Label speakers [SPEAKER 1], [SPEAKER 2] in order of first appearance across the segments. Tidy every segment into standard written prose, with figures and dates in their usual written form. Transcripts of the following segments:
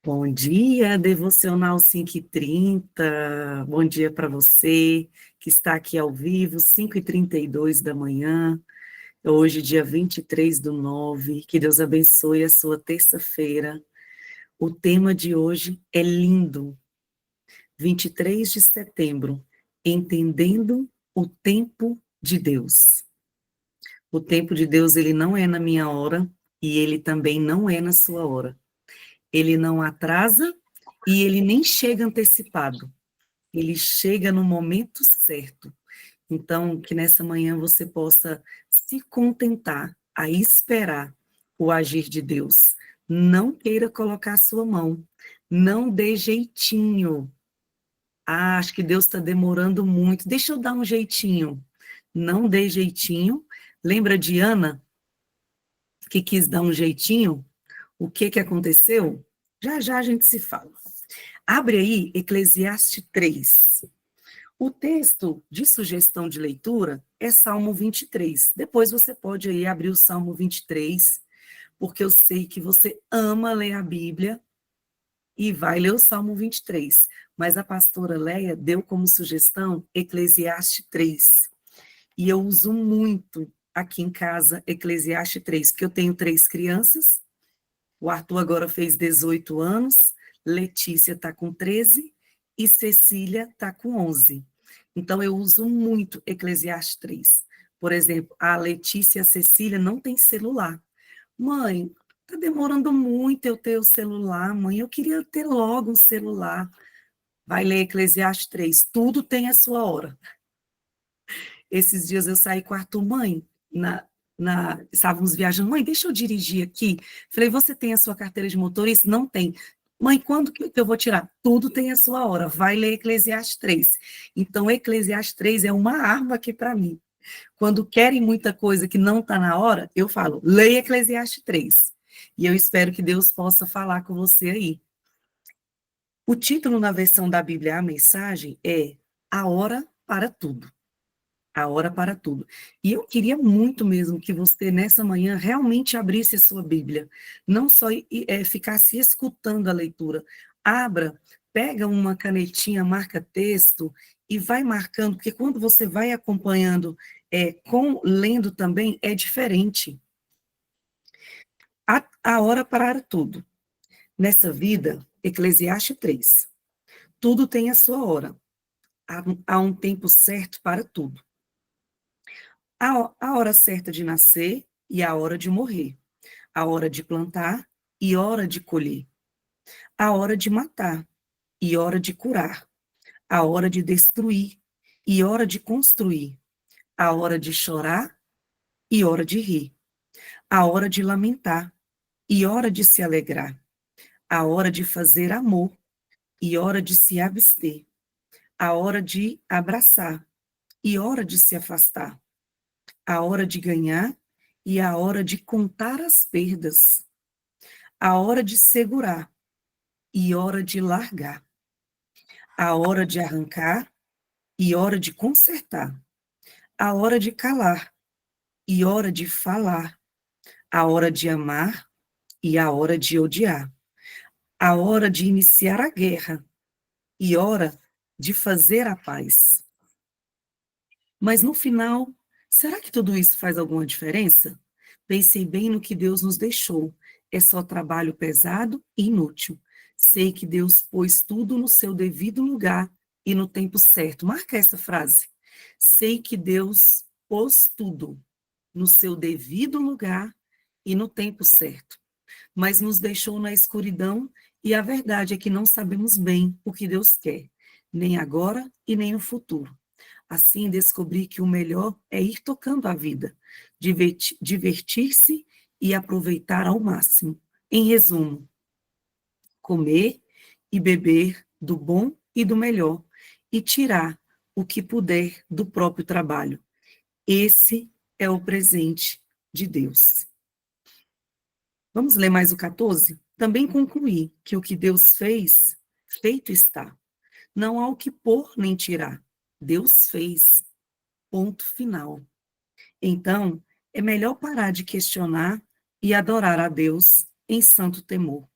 [SPEAKER 1] Bom dia, Devocional 5h30. Bom dia para você que está aqui ao vivo, 5h32 da manhã. Hoje, dia 23/9. Que Deus abençoe a sua terça-feira. O tema de hoje é lindo. 23 de setembro. Entendendo o tempo de Deus. O tempo de Deus, ele não é na minha hora e ele também não é na sua hora. Ele não atrasa e ele nem chega antecipado. Ele chega no momento certo. Então, que nessa manhã você possa se contentar a esperar o agir de Deus. Não queira colocar a sua mão. Não dê jeitinho. Ah, acho que Deus está demorando muito. Deixa eu dar um jeitinho. Não dê jeitinho. Lembra de Ana, que quis dar um jeitinho? O que aconteceu? Já já a gente se fala. Abre aí Eclesiastes 3. O texto de sugestão de leitura é Salmo 23. Depois você pode aí abrir o Salmo 23, porque eu sei que você ama ler a Bíblia e vai ler o Salmo 23. Mas a pastora Leia deu como sugestão Eclesiastes 3. E eu uso muito aqui em casa Eclesiastes 3, porque eu tenho 3 crianças. O Arthur agora fez 18 anos, Letícia está com 13 e Cecília está com 11. Então, eu uso muito Eclesiastes 3. Por exemplo, a Letícia e a Cecília não têm celular. Mãe, está demorando muito eu ter o celular, mãe. Eu queria ter logo um celular. Vai ler Eclesiastes 3. Tudo tem a sua hora. Esses dias eu saí com o Arthur, mãe, estávamos viajando, mãe, deixa eu dirigir aqui. Falei, você tem a sua carteira de motorista? Não tem. Mãe, quando que eu vou tirar? Tudo tem a sua hora, vai ler Eclesiastes 3. Então, Eclesiastes 3 é uma arma aqui para mim. Quando querem muita coisa que não está na hora, eu falo, leia Eclesiastes 3. E eu espero que Deus possa falar com você aí. O título na versão da Bíblia, a mensagem, é A Hora para Tudo. A hora para tudo. E eu queria muito mesmo que você, nessa manhã, realmente abrisse a sua Bíblia. Não só ficasse escutando a leitura. Abra, pega uma canetinha, marca texto e vai marcando, porque quando você vai acompanhando, lendo também, é diferente. A hora para tudo. Nessa vida, Eclesiastes 3. Tudo tem a sua hora. Há um tempo certo para tudo. A hora certa de nascer e a hora de morrer. A hora de plantar e hora de colher. A hora de matar e hora de curar. A hora de destruir e hora de construir. A hora de chorar e hora de rir. A hora de lamentar e hora de se alegrar. A hora de fazer amor e hora de se abster. A hora de abraçar e hora de se afastar. A hora de ganhar e a hora de contar as perdas, a hora de segurar e hora de largar, a hora de arrancar e hora de consertar, a hora de calar e hora de falar, a hora de amar e a hora de odiar, a hora de iniciar a guerra e hora de fazer a paz. Mas no final, será que tudo isso faz alguma diferença? Pensei bem no que Deus nos deixou. É só trabalho pesado e inútil. Sei que Deus pôs tudo no seu devido lugar e no tempo certo. Marca essa frase. Sei que Deus pôs tudo no seu devido lugar e no tempo certo. Mas nos deixou na escuridão e a verdade é que não sabemos bem o que Deus quer, nem agora e nem no futuro. Assim, descobri que o melhor é ir tocando a vida, divertir-se e aproveitar ao máximo. Em resumo, comer e beber do bom e do melhor e tirar o que puder do próprio trabalho. Esse é o presente de Deus. Vamos ler mais o 14? Também concluí que o que Deus fez, feito está. Não há o que pôr nem tirar. Deus fez. Ponto final. Então, é melhor parar de questionar e adorar a Deus em santo temor.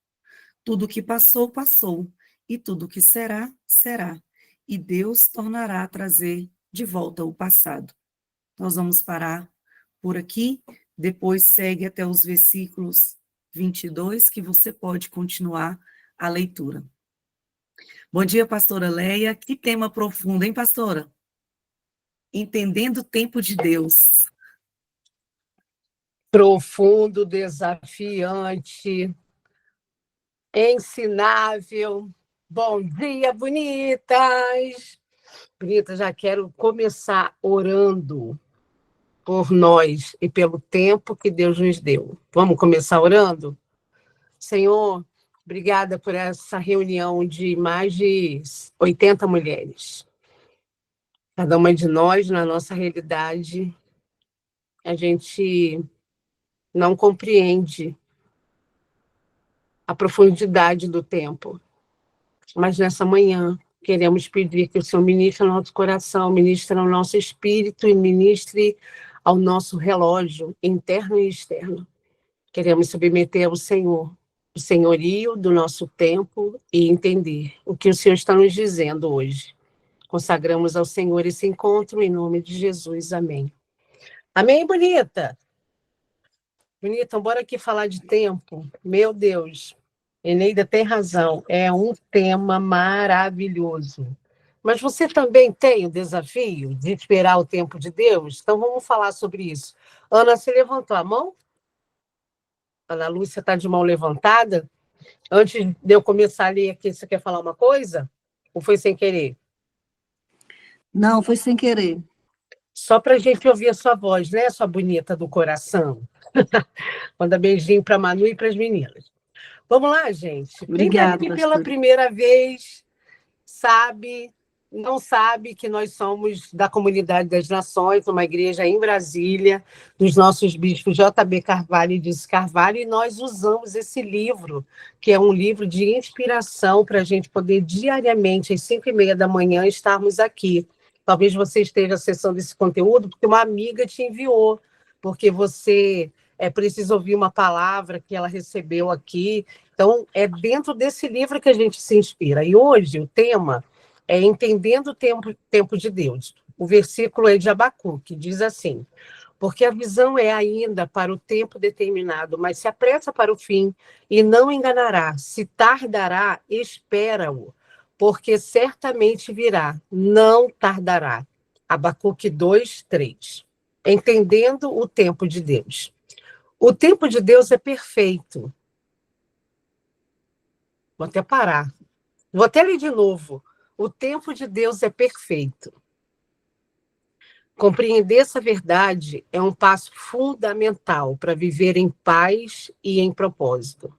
[SPEAKER 1] Tudo que passou, passou, e tudo que será, será. E Deus tornará a trazer de volta o passado. Nós vamos parar por aqui, depois segue até os versículos 22, que você pode continuar a leitura. Bom dia, pastora Leia. Que tema profundo, hein, pastora? Entendendo o tempo de Deus.
[SPEAKER 2] Profundo, desafiante, ensinável. Bom dia, bonitas! Bonitas, já quero começar orando por nós e pelo tempo que Deus nos deu. Vamos começar orando? Senhor, obrigada por essa reunião de mais de 80 mulheres. Cada uma de nós, na nossa realidade, a gente não compreende a profundidade do tempo. Mas nessa manhã, queremos pedir que o Senhor ministre ao nosso coração, ministre ao nosso espírito e ministre ao nosso relógio interno e externo. Queremos submeter ao Senhor o senhorio do nosso tempo e entender o que o Senhor está nos dizendo hoje. Consagramos ao Senhor esse encontro em nome de Jesus. Amém. Amém, bonita? Bonita, bora aqui falar de tempo. Meu Deus, Eneida tem razão, é um tema maravilhoso. Mas você também tem o desafio de esperar o tempo de Deus? Então vamos falar sobre isso. Ana, você levantou a mão? Ana Lúcia está de mão levantada? Antes de eu começar a ler aqui, você quer falar uma coisa? Ou foi sem querer?
[SPEAKER 3] Não, foi sem querer.
[SPEAKER 2] Só para a gente ouvir a sua voz, né, sua bonita do coração? Manda beijinho para a Manu e para as meninas. Vamos lá, gente.
[SPEAKER 3] Obrigada,
[SPEAKER 2] Quem está aqui pela primeira vez não sabe que nós somos da Comunidade das Nações, uma igreja em Brasília, dos nossos bispos J.B. Carvalho e Diz Carvalho, e nós usamos esse livro, que é um livro de inspiração para a gente poder diariamente, às 5h30 da manhã, estarmos aqui. Talvez você esteja acessando esse conteúdo porque uma amiga te enviou, porque você precisa ouvir uma palavra que ela recebeu aqui. Então, é dentro desse livro que a gente se inspira. E hoje o tema é Entendendo o tempo de Deus. O versículo é de Abacuque, que diz assim: porque a visão é ainda para o tempo determinado, mas se apressa para o fim e não enganará. Se tardará, espera-o, porque certamente virá, não tardará. Abacuque 2:3. Entendendo o tempo de Deus. O tempo de Deus é perfeito. Vou até parar. Vou até ler de novo. O tempo de Deus é perfeito. Compreender essa verdade é um passo fundamental para viver em paz e em propósito.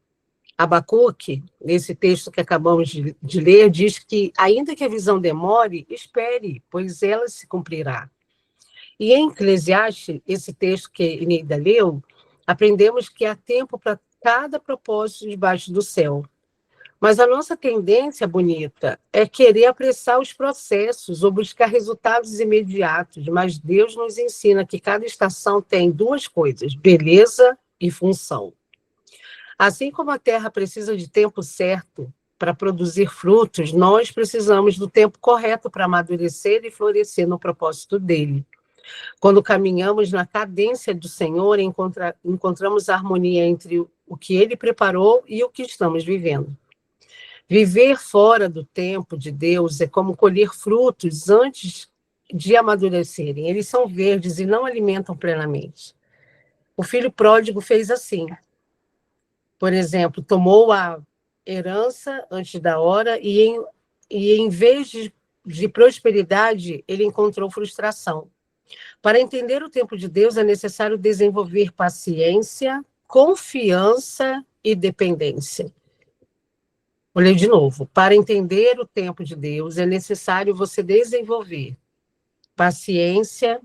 [SPEAKER 2] Abacuque, nesse texto que acabamos de ler, diz que, ainda que a visão demore, espere, pois ela se cumprirá. E em Eclesiastes, esse texto que Eneida leu, aprendemos que há tempo para cada propósito debaixo do céu. Mas a nossa tendência, bonita, é querer apressar os processos ou buscar resultados imediatos. Mas Deus nos ensina que cada estação tem duas coisas: beleza e função. Assim como a terra precisa de tempo certo para produzir frutos, nós precisamos do tempo correto para amadurecer e florescer no propósito dele. Quando caminhamos na cadência do Senhor, encontramos a harmonia entre o que ele preparou e o que estamos vivendo. Viver fora do tempo de Deus é como colher frutos antes de amadurecerem. Eles são verdes e não alimentam plenamente. O filho pródigo fez assim. Por exemplo, tomou a herança antes da hora e em vez de prosperidade, ele encontrou frustração. Para entender o tempo de Deus, é necessário desenvolver paciência, confiança e dependência. Vou ler de novo. Para entender o tempo de Deus, é necessário você desenvolver paciência,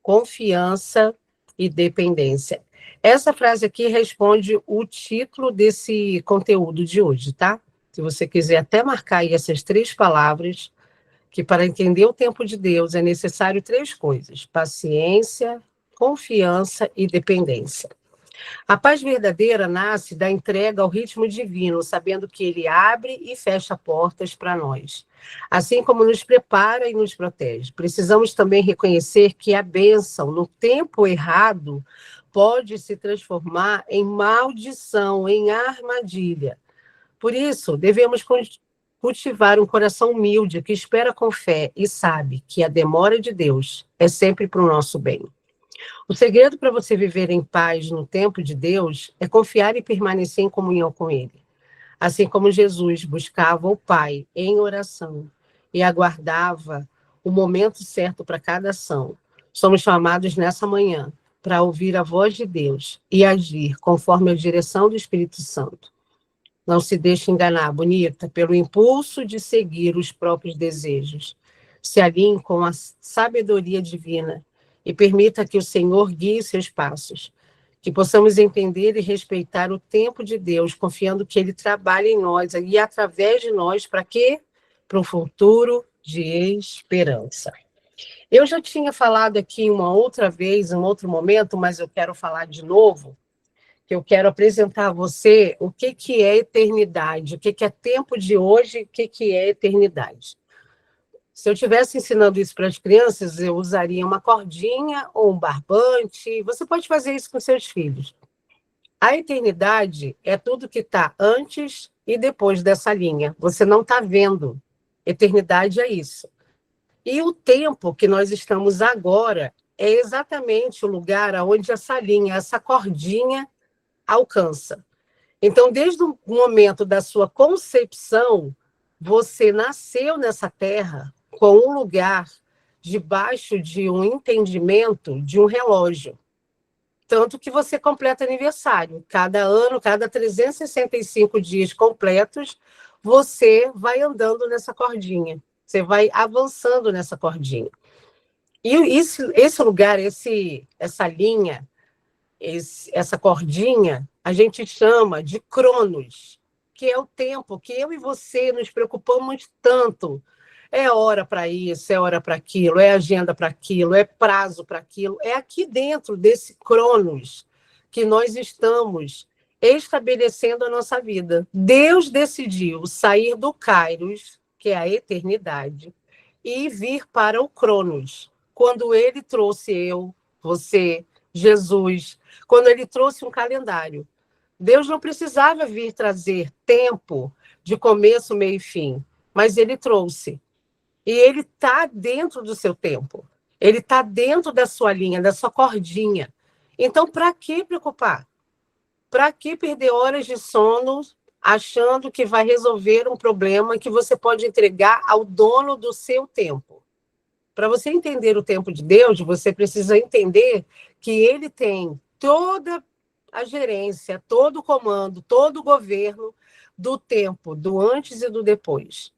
[SPEAKER 2] confiança e dependência. Essa frase aqui responde o título desse conteúdo de hoje, tá? Se você quiser até marcar aí essas 3 palavras, que para entender o tempo de Deus é necessário 3 coisas: paciência, confiança e dependência. A paz verdadeira nasce da entrega ao ritmo divino, sabendo que ele abre e fecha portas para nós, assim como nos prepara e nos protege. Precisamos também reconhecer que a bênção, no tempo errado, pode se transformar em maldição, em armadilha. Por isso, devemos cultivar um coração humilde que espera com fé e sabe que a demora de Deus é sempre para o nosso bem. O segredo para você viver em paz no tempo de Deus é confiar e permanecer em comunhão com Ele. Assim como Jesus buscava o Pai em oração e aguardava o momento certo para cada ação, somos chamados nessa manhã para ouvir a voz de Deus e agir conforme a direção do Espírito Santo. Não se deixe enganar, bonita, pelo impulso de seguir os próprios desejos. Se alinhe com a sabedoria divina e permita que o Senhor guie seus passos. Que possamos entender e respeitar o tempo de Deus, confiando que Ele trabalha em nós e através de nós, para quê? Para um futuro de esperança. Eu já tinha falado aqui uma outra vez, em outro momento, mas eu quero falar de novo, que eu quero apresentar a você o que é eternidade, o que é tempo de hoje, o que é eternidade. Se eu estivesse ensinando isso para as crianças, eu usaria uma cordinha ou um barbante. Você pode fazer isso com seus filhos. A eternidade é tudo que está antes e depois dessa linha. Você não está vendo. Eternidade é isso. E o tempo que nós estamos agora é exatamente o lugar onde essa linha, essa cordinha alcança. Então, desde o momento da sua concepção, você nasceu nessa terra com um lugar debaixo de um entendimento de um relógio. Tanto que você completa aniversário. Cada ano, cada 365 dias completos, você vai andando nessa cordinha. Você vai avançando nessa cordinha. E esse lugar, essa linha, essa cordinha, a gente chama de Cronos, que é o tempo que eu e você nos preocupamos tanto. É hora para isso, é hora para aquilo, é agenda para aquilo, é prazo para aquilo. É aqui dentro desse Cronos que nós estamos estabelecendo a nossa vida. Deus decidiu sair do Kairos, que é a eternidade, e vir para o Cronos, quando ele trouxe eu, você, Jesus, quando ele trouxe um calendário. Deus não precisava vir trazer tempo de começo, meio e fim, mas ele trouxe. E ele está dentro do seu tempo. Ele está dentro da sua linha, da sua cordinha. Então, para que preocupar? Para que perder horas de sono achando que vai resolver um problema que você pode entregar ao dono do seu tempo? Para você entender o tempo de Deus, você precisa entender que ele tem toda a gerência, todo o comando, todo o governo do tempo, do antes e do depois.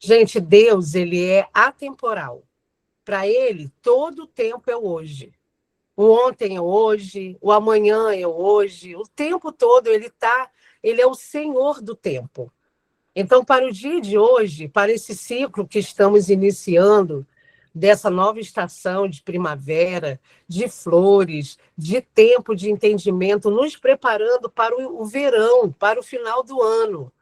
[SPEAKER 2] Gente, Deus, ele é atemporal. Para ele, todo o tempo é hoje. O ontem é hoje, o amanhã é hoje, o tempo todo ele é o Senhor do tempo. Então, para o dia de hoje, para esse ciclo que estamos iniciando, dessa nova estação de primavera, de flores, de tempo de entendimento, nos preparando para o verão, para o final do ano.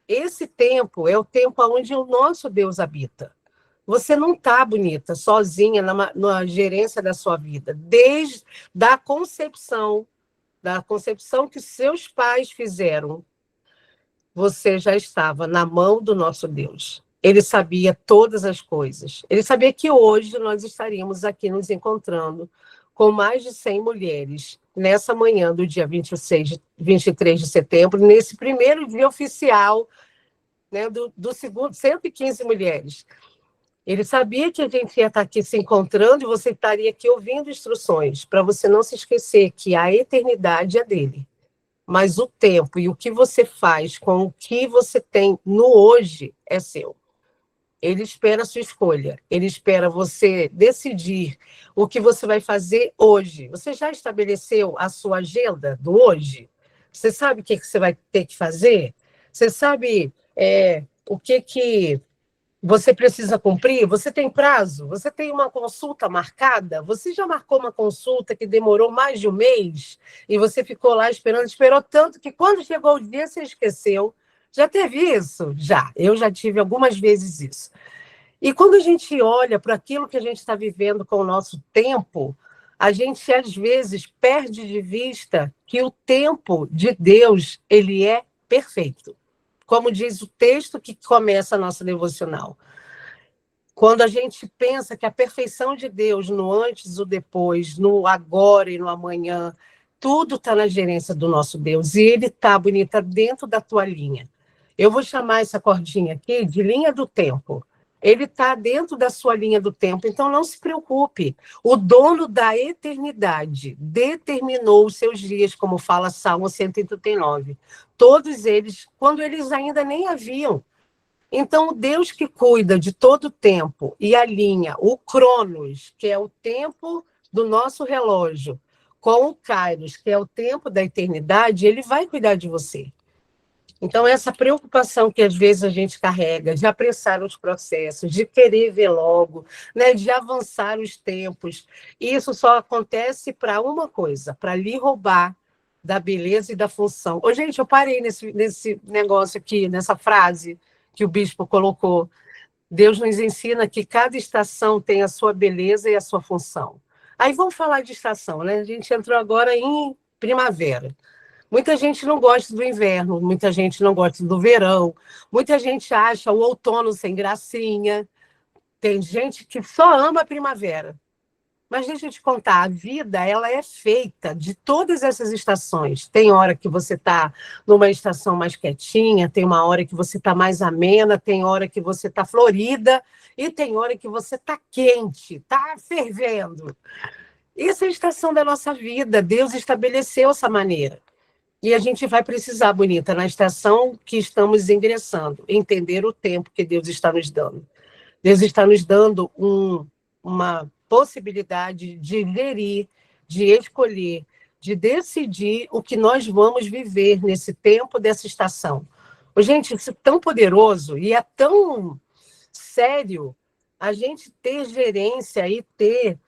[SPEAKER 2] Esse tempo é o tempo onde o nosso Deus habita. Você não está, bonita, sozinha na gerência da sua vida. Desde da concepção que seus pais fizeram, você já estava na mão do nosso Deus. Ele sabia todas as coisas. Ele sabia que hoje nós estaríamos aqui nos encontrando com mais de 100 mulheres, nessa manhã do dia 23 de setembro, nesse primeiro dia oficial, né, do segundo, 115 mulheres. Ele sabia que a gente ia estar aqui se encontrando e você estaria aqui ouvindo instruções, para você não se esquecer que a eternidade é dele. Mas o tempo e o que você faz com o que você tem no hoje é seu. Ele espera a sua escolha. Ele espera você decidir o que você vai fazer hoje. Você já estabeleceu a sua agenda do hoje? Você sabe o que você vai ter que fazer? Você sabe o que você precisa cumprir, você tem prazo, você tem uma consulta marcada, você já marcou uma consulta que demorou mais de um mês e você ficou lá esperando, esperou tanto que quando chegou o dia você esqueceu. Já teve isso? Já. Eu já tive algumas vezes isso. E quando a gente olha para aquilo que a gente está vivendo com o nosso tempo, a gente às vezes perde de vista que o tempo de Deus, ele é perfeito. Como diz o texto que começa a nossa devocional. Quando a gente pensa que a perfeição de Deus no antes, o depois, no agora e no amanhã, tudo está na gerência do nosso Deus. E ele está, bonita, dentro da tua linha. Eu vou chamar essa cordinha aqui de linha do tempo. Ele está dentro da sua linha do tempo, então não se preocupe. O dono da eternidade determinou os seus dias, como fala Salmo 139. Todos eles, quando eles ainda nem haviam. Então, o Deus que cuida de todo o tempo e alinha o Cronos, que é o tempo do nosso relógio, com o Kairos, que é o tempo da eternidade, ele vai cuidar de você. Então, essa preocupação que às vezes a gente carrega de apressar os processos, de querer ver logo, né, de avançar os tempos, isso só acontece para uma coisa, para lhe roubar da beleza e da função. Ô, gente, eu parei nesse negócio aqui, nessa frase que o bispo colocou. Deus nos ensina que cada estação tem a sua beleza e a sua função. Aí vamos falar de estação, né? A gente entrou agora em primavera. Muita gente não gosta do inverno, muita gente não gosta do verão, muita gente acha o outono sem gracinha. Tem gente que só ama a primavera. Mas deixa eu te contar, a vida ela é feita de todas essas estações. Tem hora que você está numa estação mais quietinha, tem uma hora que você está mais amena, tem hora que você está florida e tem hora que você está quente, está fervendo. Isso é a estação da nossa vida. Deus estabeleceu essa maneira. E a gente vai precisar, bonita, na estação que estamos ingressando, entender o tempo que Deus está nos dando. Deus está nos dando uma possibilidade de gerir, de escolher, de decidir o que nós vamos viver nesse tempo dessa estação. Gente, isso é tão poderoso e é tão sério a gente ter gerência e ter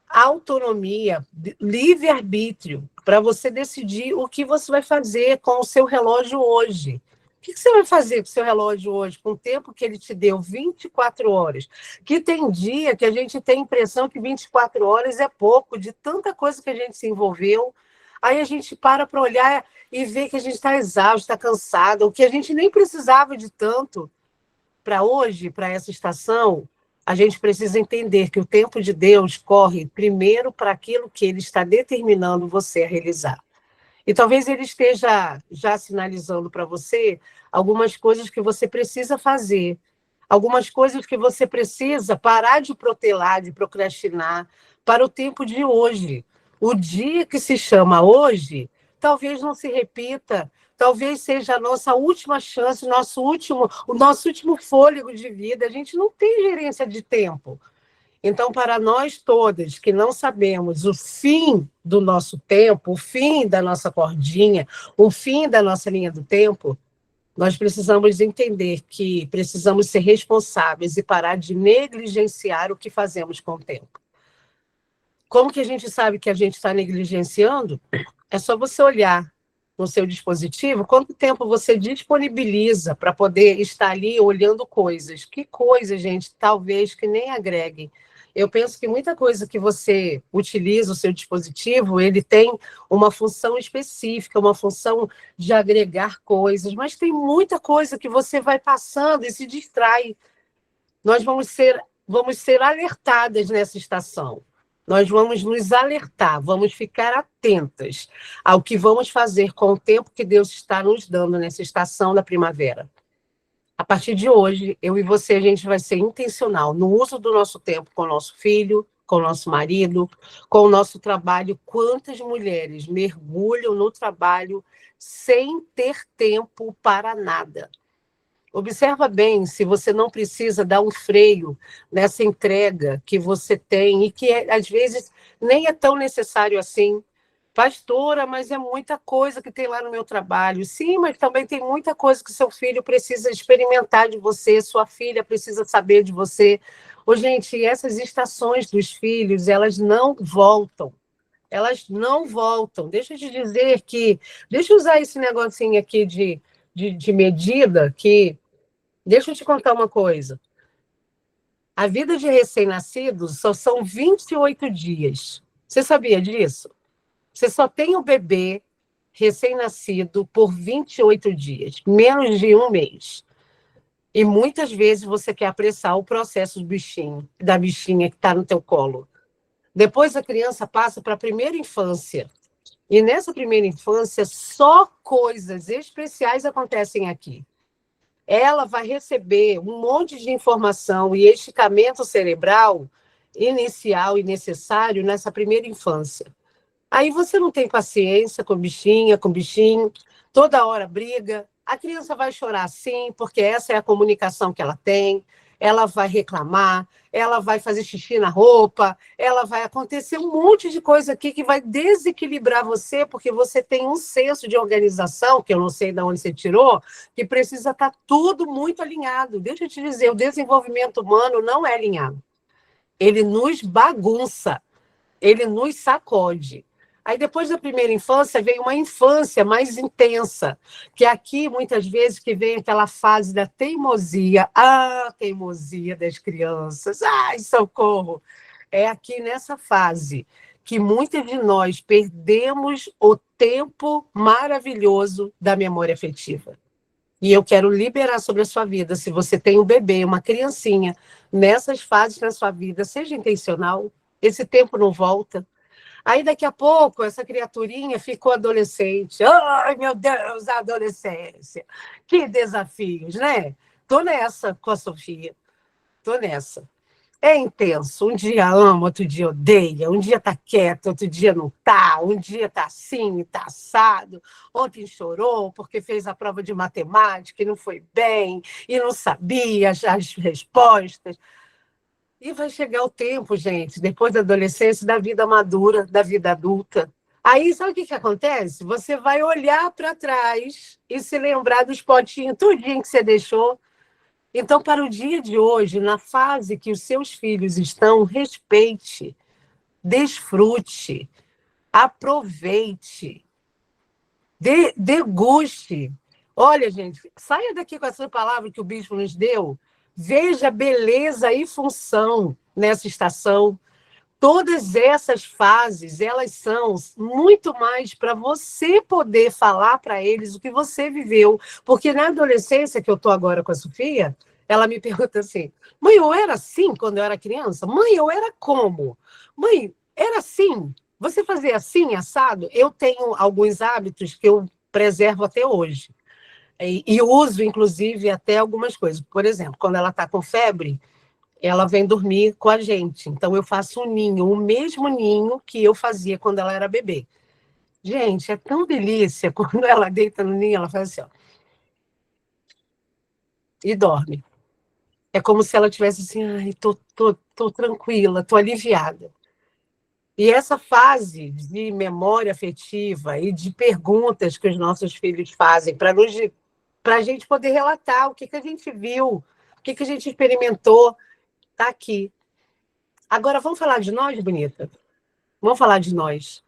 [SPEAKER 2] autonomia, livre-arbítrio, para você decidir o que você vai fazer com o seu relógio hoje. O que você vai fazer com o seu relógio hoje, com o tempo que ele te deu, 24 horas? Que tem dia que a gente tem a impressão que 24 horas é pouco, de tanta coisa que a gente se envolveu. Aí a gente para olhar e ver que a gente está exausto, está cansado, o que a gente nem precisava de tanto. Para hoje, para essa estação, a gente precisa entender que o tempo de Deus corre primeiro para aquilo que ele está determinando você a realizar. E talvez ele esteja já sinalizando para você algumas coisas que você precisa fazer, algumas coisas que você precisa parar de protelar, de procrastinar para o tempo de hoje. O dia que se chama hoje, talvez não se repita, talvez seja a nossa última chance, o nosso último fôlego de vida. A gente não tem gerência de tempo. Então, para nós todas que não sabemos o fim do nosso tempo, o fim da nossa cordinha, o fim da nossa linha do tempo, nós precisamos entender que precisamos ser responsáveis e parar de negligenciar o que fazemos com o tempo. Como que a gente sabe que a gente está negligenciando? É só você olhar no seu dispositivo quanto tempo você disponibiliza para poder estar ali olhando coisas. Que coisas, gente, talvez que nem agreguem. Eu penso que muita coisa que você utiliza o seu dispositivo, ele tem uma função específica, uma função de agregar coisas, mas tem muita coisa que você vai passando e se distrai. Nós vamos ser alertadas nessa estação. Nós vamos nos alertar, vamos ficar atentas ao que vamos fazer com o tempo que Deus está nos dando nessa estação da primavera. A partir de hoje, eu e você, a gente vai ser intencional no uso do nosso tempo com o nosso filho, com o nosso marido, com o nosso trabalho. Quantas mulheres mergulham no trabalho sem ter tempo para nada? Observa bem se você não precisa dar um freio nessa entrega que você tem e que, às vezes, nem é tão necessário assim. Pastora, mas é muita coisa que tem lá no meu trabalho. Sim, mas também tem muita coisa que seu filho precisa experimentar de você, sua filha precisa saber de você. Ô, gente, essas estações dos filhos, elas não voltam. Elas não voltam. Deixa eu te dizer que... Deixa eu usar esse negocinho aqui de medida, que... Deixa eu te contar uma coisa. A vida de recém-nascidos só são 28 dias. Você sabia disso? Você só tem o bebê recém-nascido por 28 dias, menos de um mês. E muitas vezes você quer apressar o processo do bichinho, da bichinha que está no teu colo. Depois a criança passa para a primeira infância. E nessa primeira infância, só coisas especiais acontecem aqui. Ela vai receber um monte de informação e esticamento cerebral inicial e necessário nessa primeira infância. Aí você não tem paciência com bichinha, com bichinho, toda hora briga. A criança vai chorar sim, porque essa é a comunicação que ela tem. Ela vai reclamar, ela vai fazer xixi na roupa, ela vai acontecer um monte de coisa aqui que vai desequilibrar você, porque você tem um senso de organização, que eu não sei de onde você tirou, que precisa estar tudo muito alinhado. Deixa eu te dizer, o desenvolvimento humano não é alinhado. Ele nos bagunça, ele nos sacode. Aí, depois da primeira infância, vem uma infância mais intensa, que aqui, muitas vezes, que vem aquela fase da teimosia. Ah, teimosia das crianças. Ai, socorro! É aqui nessa fase que muitas de nós perdemos o tempo maravilhoso da memória afetiva. E eu quero liberar sobre a sua vida, se você tem um bebê, uma criancinha, nessas fases na sua vida, seja intencional, esse tempo não volta. Aí, daqui a pouco, essa criaturinha ficou adolescente. Ai, meu Deus, a adolescência. Que desafios, né? Tô nessa com a Sofia. Tô nessa. É intenso. Um dia ama, outro dia odeia. Um dia tá quieto, outro dia não tá. Um dia tá assim, tá assado. Ontem chorou porque fez a prova de matemática e não foi bem, e não sabia as respostas. E vai chegar o tempo, gente, depois da adolescência, da vida madura, da vida adulta. Aí, sabe o que acontece? Você vai olhar para trás e se lembrar dos potinhos, tudinho que você deixou. Então, para o dia de hoje, na fase que os seus filhos estão, respeite, desfrute, aproveite, deguste. Olha, gente, saia daqui com essa palavra que o bispo nos deu. Veja beleza e função nessa estação. Todas essas fases, elas são muito mais para você poder falar para eles o que você viveu. Porque na adolescência, que eu estou agora com a Sofia, ela me pergunta assim, mãe, eu era assim quando eu era criança? Mãe, eu era como? Mãe, era assim? Você fazia assim, assado? Eu tenho alguns hábitos que eu preservo até hoje. E uso, inclusive, até algumas coisas. Por exemplo, quando ela está com febre, ela vem dormir com a gente. Então, eu faço um ninho, o mesmo ninho que eu fazia quando ela era bebê. Gente, é tão delícia. Quando ela deita no ninho, ela faz assim, ó, e dorme. É como se ela tivesse assim, ai, tô tranquila, tô aliviada. E essa fase de memória afetiva e de perguntas que os nossos filhos fazem para a gente poder relatar o que a gente viu, o que a gente experimentou, está aqui. Agora, vamos falar de nós, bonita? Vamos falar de nós.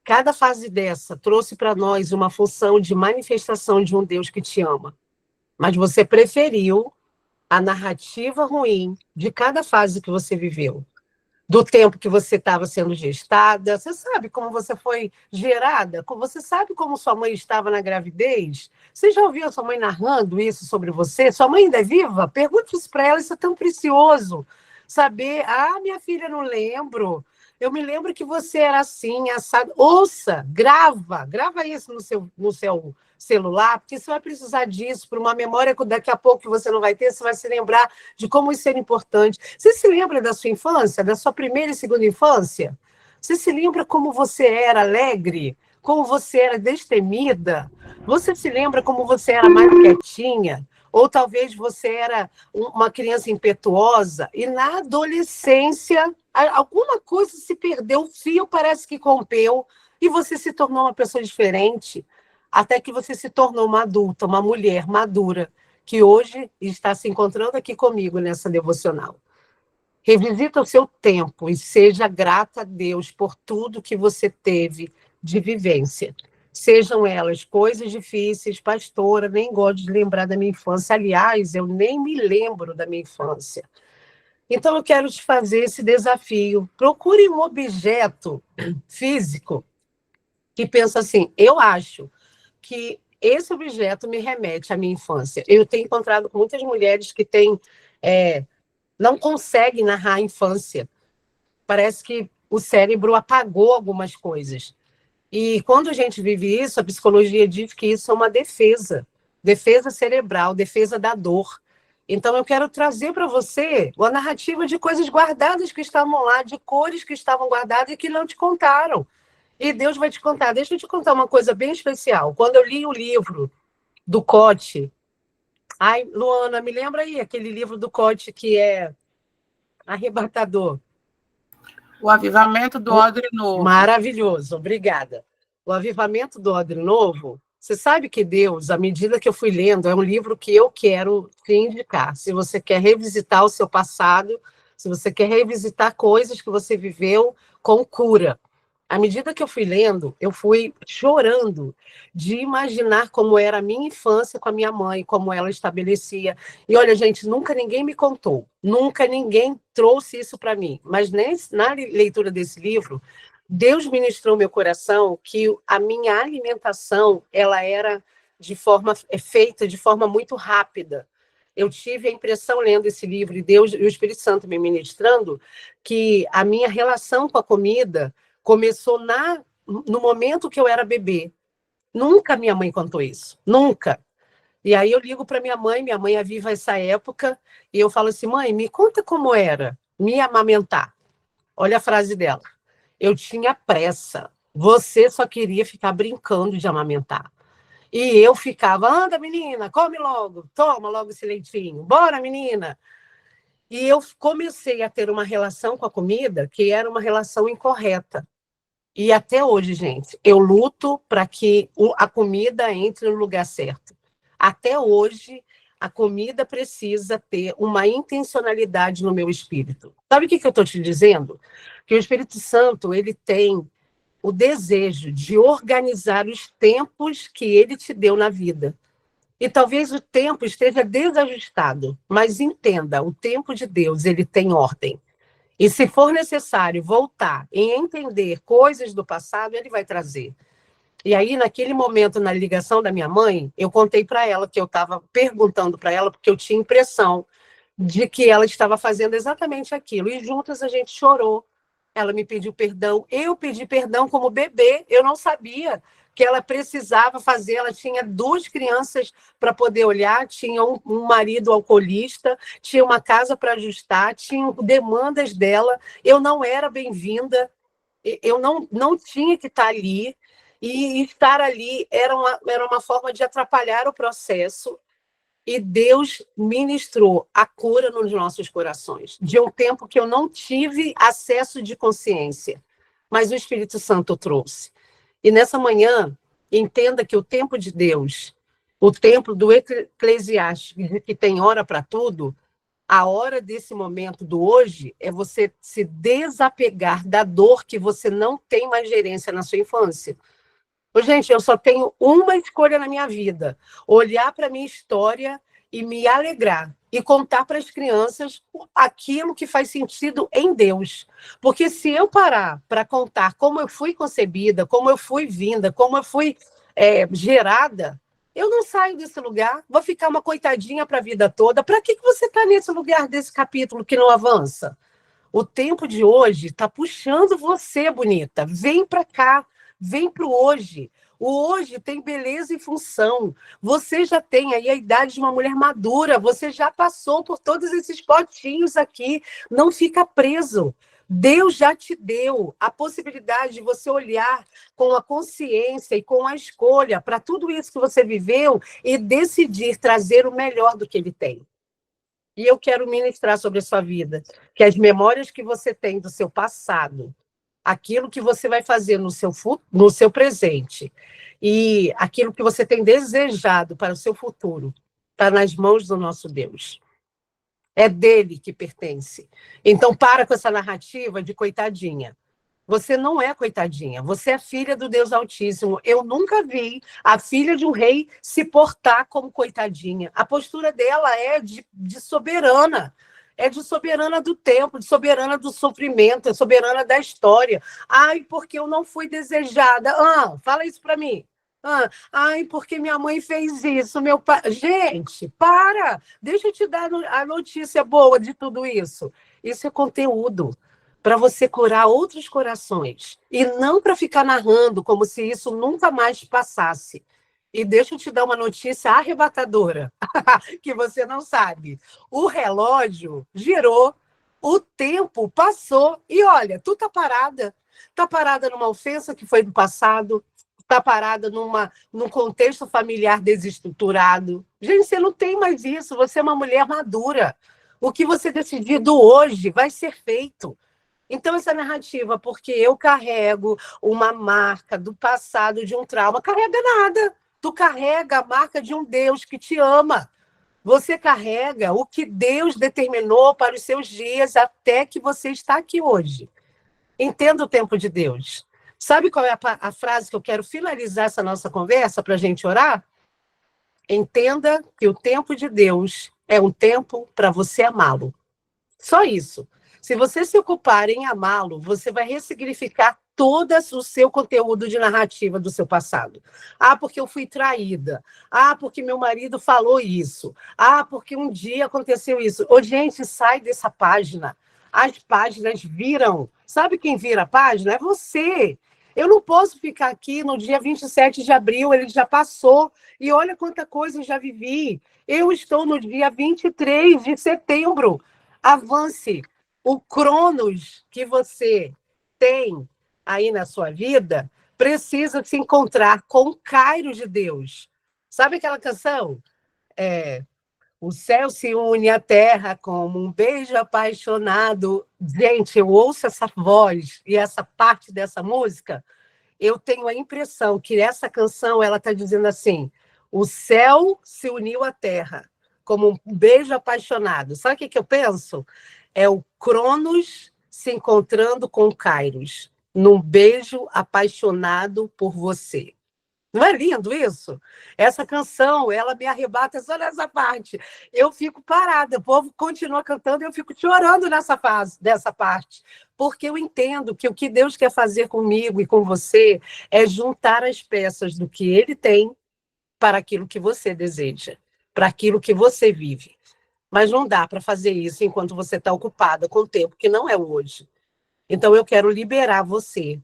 [SPEAKER 2] Cada fase dessa trouxe para nós uma função de manifestação de um Deus que te ama. Mas você preferiu a narrativa ruim de cada fase que você viveu. Do tempo que você estava sendo gestada. Você sabe como você foi gerada? Você sabe como sua mãe estava na gravidez? Você já ouviu a sua mãe narrando isso sobre você? Sua mãe ainda é viva? Pergunte isso para ela, isso é tão precioso. Saber, minha filha, não lembro. Eu me lembro que você era assim, assado. Ouça, grava isso no seu celular, porque você vai precisar disso para uma memória que daqui a pouco você não vai ter, você vai se lembrar de como isso era importante. Você se lembra da sua infância, da sua primeira e segunda infância? Você se lembra como você era alegre, como você era destemida? Você se lembra como você era mais quietinha? Ou talvez você era uma criança impetuosa e na adolescência alguma coisa se perdeu, o fio parece que rompeu. E você se tornou uma pessoa diferente, até que você se tornou uma adulta, uma mulher madura, que hoje está se encontrando aqui comigo nessa devocional. Revisita o seu tempo e seja grata a Deus por tudo que você teve de vivência. Sejam elas coisas difíceis, pastora, nem gosto de lembrar da minha infância. Aliás, eu nem me lembro da minha infância. Então, eu quero te fazer esse desafio. Procure um objeto físico que pensa assim, eu acho que esse objeto me remete à minha infância. Eu tenho encontrado com muitas mulheres que têm... não conseguem narrar a infância. Parece que o cérebro apagou algumas coisas. E quando a gente vive isso, a psicologia diz que isso é uma defesa cerebral, defesa da dor. Então, eu quero trazer para você uma narrativa de coisas guardadas que estavam lá, de cores que estavam guardadas e que não te contaram. E Deus vai te contar. Deixa eu te contar uma coisa bem especial. Quando eu li o livro do Cote, ai, Luana, me lembra aí aquele livro do Cote que é arrebatador.
[SPEAKER 4] O Avivamento do Odre Novo.
[SPEAKER 2] Maravilhoso, obrigada. O Avivamento do Odre Novo, você sabe que Deus, à medida que eu fui lendo, é um livro que eu quero te indicar. Se você quer revisitar o seu passado, se você quer revisitar coisas que você viveu com cura. À medida que eu fui lendo, eu fui chorando de imaginar como era a minha infância com a minha mãe, como ela estabelecia. E olha, gente, nunca ninguém me contou, nunca ninguém trouxe isso para mim. Mas na leitura desse livro, Deus ministrou meu coração que a minha alimentação ela era feita de forma muito rápida. Eu tive a impressão, lendo esse livro, e Deus e o Espírito Santo me ministrando, que a minha relação com a comida começou no momento que eu era bebê. Nunca minha mãe contou isso, nunca. E aí eu ligo para minha mãe é viva essa época, e eu falo assim, mãe, me conta como era me amamentar. Olha a frase dela. Eu tinha pressa, você só queria ficar brincando de amamentar. E eu ficava, anda menina, come logo, toma logo esse leitinho, bora menina. E eu comecei a ter uma relação com a comida que era uma relação incorreta. E até hoje, gente, eu luto para que a comida entre no lugar certo. Até hoje, a comida precisa ter uma intencionalidade no meu espírito. Sabe o que eu estou te dizendo? Que o Espírito Santo ele tem o desejo de organizar os tempos que ele te deu na vida. E talvez o tempo esteja desajustado, mas entenda, o tempo de Deus ele tem ordem. E se for necessário voltar e entender coisas do passado, ele vai trazer. E aí, naquele momento, na ligação da minha mãe, eu contei para ela que eu estava perguntando para ela, porque eu tinha impressão de que ela estava fazendo exatamente aquilo. E juntas a gente chorou. Ela me pediu perdão. Eu pedi perdão como bebê. Eu não sabia que ela precisava fazer. Ela tinha 2 crianças para poder olhar, tinha um marido alcoolista, tinha uma casa para ajustar, tinha demandas dela. Eu não era bem-vinda, eu não tinha que estar ali, e estar ali era uma forma de atrapalhar o processo. E Deus ministrou a cura nos nossos corações, de um tempo que eu não tive acesso de consciência, mas o Espírito Santo trouxe. E nessa manhã, entenda que o tempo de Deus, o tempo do Eclesiastes, que tem hora para tudo, a hora desse momento do hoje é você se desapegar da dor que você não tem mais gerência na sua infância. Gente, eu só tenho uma escolha na minha vida: olhar para a minha história e me alegrar e contar para as crianças aquilo que faz sentido em Deus. Porque se eu parar para contar como eu fui concebida, como eu fui vinda, como eu fui gerada, eu não saio desse lugar, vou ficar uma coitadinha para a vida toda. Para que você está nesse lugar desse capítulo que não avança? O tempo de hoje está puxando você, bonita. Vem para cá. Vem para o hoje. O hoje tem beleza e função. Você já tem aí a idade de uma mulher madura. Você já passou por todos esses potinhos aqui. Não fica preso. Deus já te deu a possibilidade de você olhar com a consciência e com a escolha para tudo isso que você viveu e decidir trazer o melhor do que ele tem. E eu quero ministrar sobre a sua vida, que as memórias que você tem do seu passado aquilo que você vai fazer no seu presente e aquilo que você tem desejado para o seu futuro está nas mãos do nosso Deus. É dele que pertence. Então, para com essa narrativa de coitadinha. Você não é coitadinha, você é filha do Deus Altíssimo. Eu nunca vi a filha de um rei se portar como coitadinha. A postura dela é de soberana. É de soberana do tempo, de soberana do sofrimento, é soberana da história. Ai, porque eu não fui desejada. Fala isso para mim. Ai, porque minha mãe fez isso, meu pai. Gente, para! Deixa eu te dar a notícia boa de tudo isso. Isso é conteúdo para você curar outros corações e não para ficar narrando como se isso nunca mais passasse. E deixa eu te dar uma notícia arrebatadora, que você não sabe. O relógio girou, o tempo passou e olha, tu tá parada numa ofensa que foi do passado, tá parada num contexto familiar desestruturado. Gente, você não tem mais isso, você é uma mulher madura. O que você decidido hoje vai ser feito. Então, essa narrativa, porque eu carrego uma marca do passado, de um trauma, carrega nada. Tu carrega a marca de um Deus que te ama. Você carrega o que Deus determinou para os seus dias até que você está aqui hoje. Entenda o tempo de Deus. Sabe qual é a frase que eu quero finalizar essa nossa conversa para a gente orar? Entenda que o tempo de Deus é um tempo para você amá-lo. Só isso. Se você se ocupar em amá-lo, você vai ressignificar todo o seu conteúdo de narrativa do seu passado. Porque eu fui traída. Porque meu marido falou isso. Porque um dia aconteceu isso. Gente, sai dessa página. As páginas viram. Sabe quem vira a página? É você. Eu não posso ficar aqui no dia 27 de abril, ele já passou. E olha quanta coisa eu já vivi. Eu estou no dia 23 de setembro. Avance. O Cronos que você tem aí na sua vida precisa se encontrar com o Kairos de Deus. Sabe aquela canção? O céu se une à terra como um beijo apaixonado. Gente, eu ouço essa voz e essa parte dessa música, eu tenho a impressão que essa canção ela está dizendo assim, o céu se uniu à terra como um beijo apaixonado. Sabe o que eu penso? É o Cronos se encontrando com o Kairos, num beijo apaixonado por você. Não é lindo isso? Essa canção, ela me arrebata só nessa parte. Eu fico parada, o povo continua cantando e eu fico chorando dessa parte. Porque eu entendo que o que Deus quer fazer comigo e com você é juntar as peças do que Ele tem para aquilo que você deseja, para aquilo que você vive. Mas não dá para fazer isso enquanto você está ocupada com o tempo que não é hoje. Então, eu quero liberar você,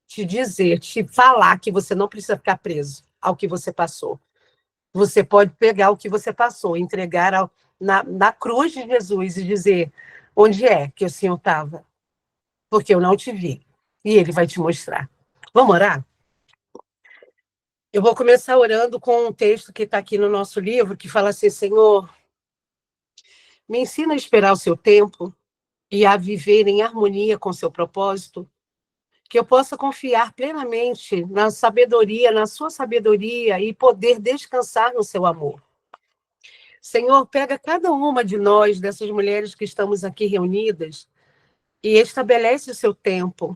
[SPEAKER 2] te dizer, te falar que você não precisa ficar preso ao que você passou. Você pode pegar o que você passou, entregar na cruz de Jesus e dizer onde é que o Senhor estava, porque eu não te vi. E Ele vai te mostrar. Vamos orar? Eu vou começar orando com um texto que está aqui no nosso livro, que fala assim, Senhor, me ensina a esperar o seu tempo e a viver em harmonia com o seu propósito, que eu possa confiar plenamente na sabedoria, na sua sabedoria e poder descansar no seu amor. Senhor, pega cada uma de nós, dessas mulheres que estamos aqui reunidas, e estabelece o seu tempo.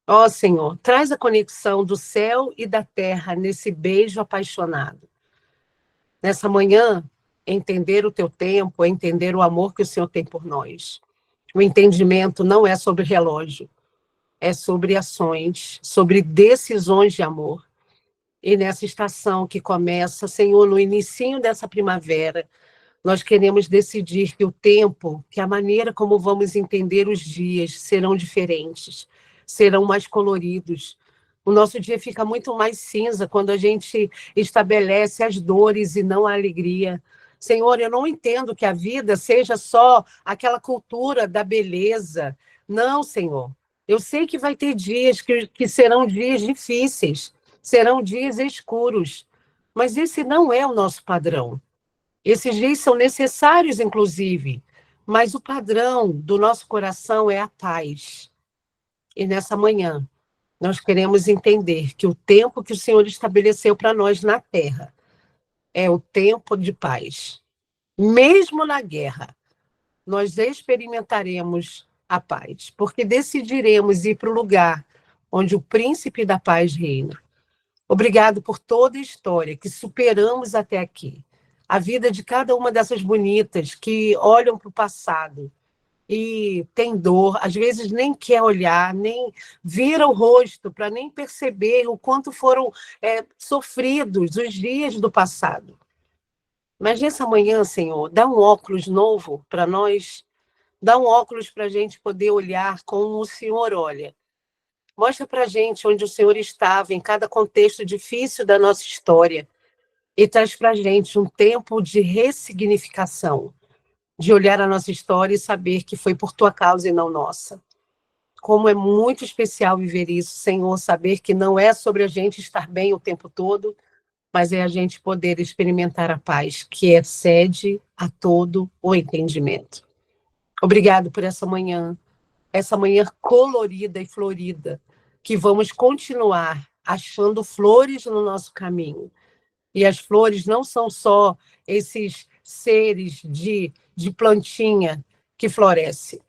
[SPEAKER 2] Ó Senhor, traz a conexão do céu e da terra nesse beijo apaixonado. Nessa manhã, entender o teu tempo, entender o amor que o Senhor tem por nós. O entendimento não é sobre relógio, é sobre ações, sobre decisões de amor. E nessa estação que começa, Senhor, no inicinho dessa primavera, nós queremos decidir que o tempo, que a maneira como vamos entender os dias serão diferentes, serão mais coloridos. O nosso dia fica muito mais cinza quando a gente estabelece as dores e não a alegria. Senhor, eu não entendo que a vida seja só aquela cultura da beleza. Não, Senhor. Eu sei que vai ter dias que serão dias difíceis, serão dias escuros, mas esse não é o nosso padrão. Esses dias são necessários, inclusive, mas o padrão do nosso coração é a paz. E nessa manhã, nós queremos entender que o tempo que o Senhor estabeleceu para nós na terra é o tempo de paz. Mesmo na guerra, nós experimentaremos a paz, porque decidiremos ir para o lugar onde o príncipe da paz reina. Obrigado por toda a história que superamos até aqui. A vida de cada uma dessas bonitas que olham para o passado e tem dor, às vezes nem quer olhar, nem vira o rosto para nem perceber o quanto foram sofridos os dias do passado. Mas nessa manhã, Senhor, dá um óculos novo para nós, dá um óculos para a gente poder olhar como o Senhor olha. Mostra para a gente onde o Senhor estava em cada contexto difícil da nossa história e traz para a gente um tempo de ressignificação, de olhar a nossa história e saber que foi por tua causa e não nossa. Como é muito especial viver isso, Senhor, saber que não é sobre a gente estar bem o tempo todo, mas é a gente poder experimentar a paz, que excede a todo o entendimento. Obrigado por essa manhã colorida e florida, que vamos continuar achando flores no nosso caminho. E as flores não são só esses seres de plantinha que floresce.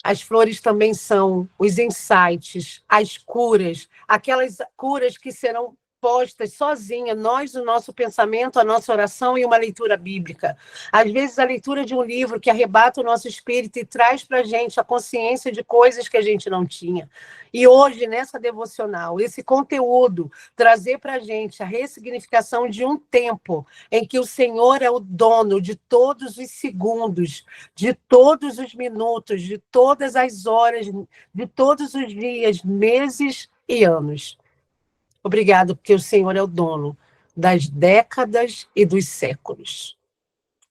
[SPEAKER 2] As flores também são os insights, as curas, aquelas curas que serão postas sozinhas, nós, o nosso pensamento, a nossa oração e uma leitura bíblica. Às vezes, a leitura de um livro que arrebata o nosso espírito e traz para a gente a consciência de coisas que a gente não tinha. E hoje, nessa devocional, esse conteúdo, trazer para a gente a ressignificação de um tempo em que o Senhor é o dono de todos os segundos, de todos os minutos, de todas as horas, de todos os dias, meses e anos. Obrigado, porque o Senhor é o dono das décadas e dos séculos.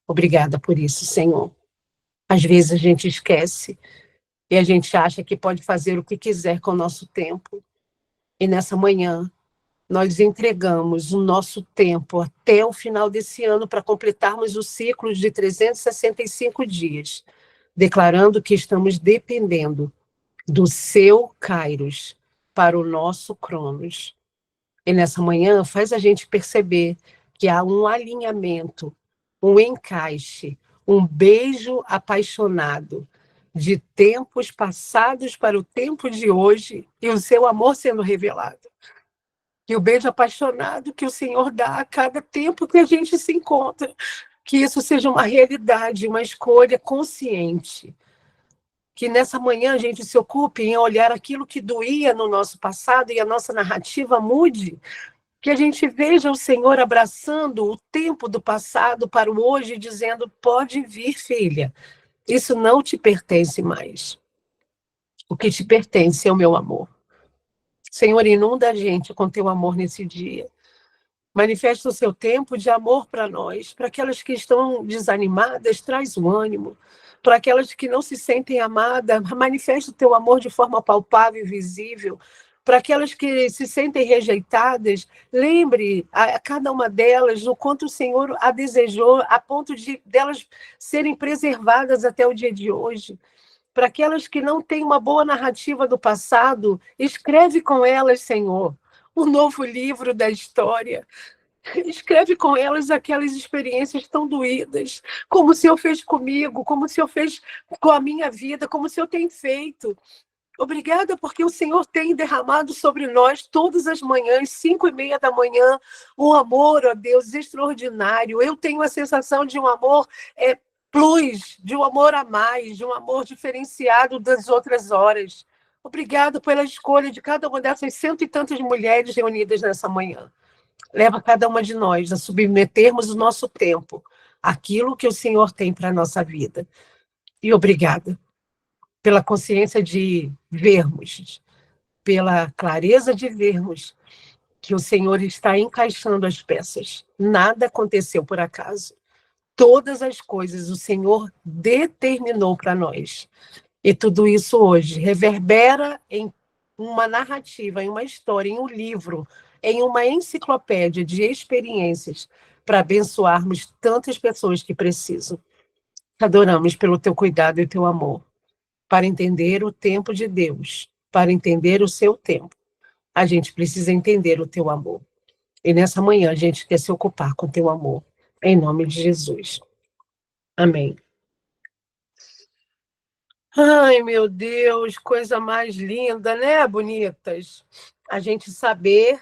[SPEAKER 2] Obrigada por isso, Senhor. Às vezes a gente esquece e a gente acha que pode fazer o que quiser com o nosso tempo. E nessa manhã, nós entregamos o nosso tempo até o final desse ano para completarmos o ciclo de 365 dias, declarando que estamos dependendo do seu Kairos para o nosso Cronos. E nessa manhã faz a gente perceber que há um alinhamento, um encaixe, um beijo apaixonado de tempos passados para o tempo de hoje e o seu amor sendo revelado. E o beijo apaixonado que o Senhor dá a cada tempo que a gente se encontra, que isso seja uma realidade, uma escolha consciente. Que nessa manhã a gente se ocupe em olhar aquilo que doía no nosso passado e a nossa narrativa mude. Que a gente veja o Senhor abraçando o tempo do passado para o hoje, dizendo, pode vir, filha, isso não te pertence mais. O que te pertence é o meu amor. Senhor, inunda a gente com teu amor nesse dia. Manifesta o seu tempo de amor para nós, para aquelas que estão desanimadas, traz o ânimo. Para aquelas que não se sentem amadas, manifesta o teu amor de forma palpável e visível. Para aquelas que se sentem rejeitadas, lembre a cada uma delas o quanto o Senhor a desejou, a ponto de delas serem preservadas até o dia de hoje. Para aquelas que não têm uma boa narrativa do passado, escreve com elas, Senhor, um novo livro da história. Escreve com elas aquelas experiências tão doídas, como o Senhor fez comigo, como o Senhor fez com a minha vida, como o Senhor tem feito. Obrigada porque o Senhor tem derramado sobre nós todas as manhãs, 5:30 da manhã, um amor, ó Deus, extraordinário. Eu tenho a sensação de um amor plus, de um amor a mais, de um amor diferenciado das outras horas. Obrigada pela escolha de cada uma dessas 100 e tantas mulheres reunidas nessa manhã. Leva cada uma de nós a submetermos o nosso tempo àquilo que o Senhor tem para a nossa vida. E obrigada pela consciência de vermos, pela clareza de vermos que o Senhor está encaixando as peças. Nada aconteceu por acaso. Todas as coisas o Senhor determinou para nós. E tudo isso hoje reverbera em uma narrativa, em uma história, em um livro, em uma enciclopédia de experiências para abençoarmos tantas pessoas que precisam. Te adoramos pelo teu cuidado e teu amor, para entender o tempo de Deus, para entender o seu tempo. A gente precisa entender o teu amor. E nessa manhã a gente quer se ocupar com o teu amor. Em nome de Jesus. Amém. Ai, meu Deus, coisa mais linda, né, bonitas? A gente saber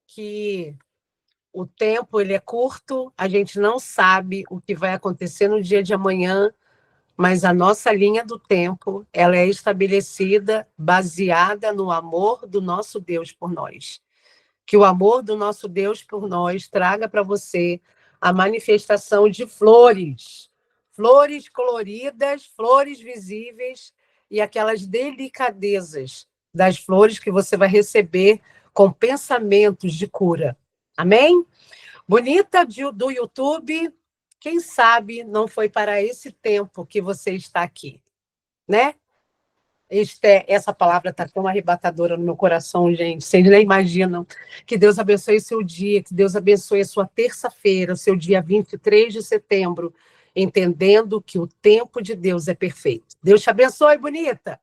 [SPEAKER 2] que o tempo ele é curto, a gente não sabe o que vai acontecer no dia de amanhã, mas a nossa linha do tempo, ela é estabelecida baseada no amor do nosso Deus por nós. Que o amor do nosso Deus por nós traga para você a manifestação de flores, flores coloridas, flores visíveis e aquelas delicadezas das flores que você vai receber com pensamentos de cura. Amém? Bonita do YouTube, quem sabe não foi para esse tempo que você está aqui, né? Essa palavra está tão arrebatadora no meu coração, gente. Vocês nem imaginam. Que Deus abençoe o seu dia, que Deus abençoe a sua terça-feira, o seu dia 23 de setembro, entendendo que o tempo de Deus é perfeito. Deus te abençoe, bonita!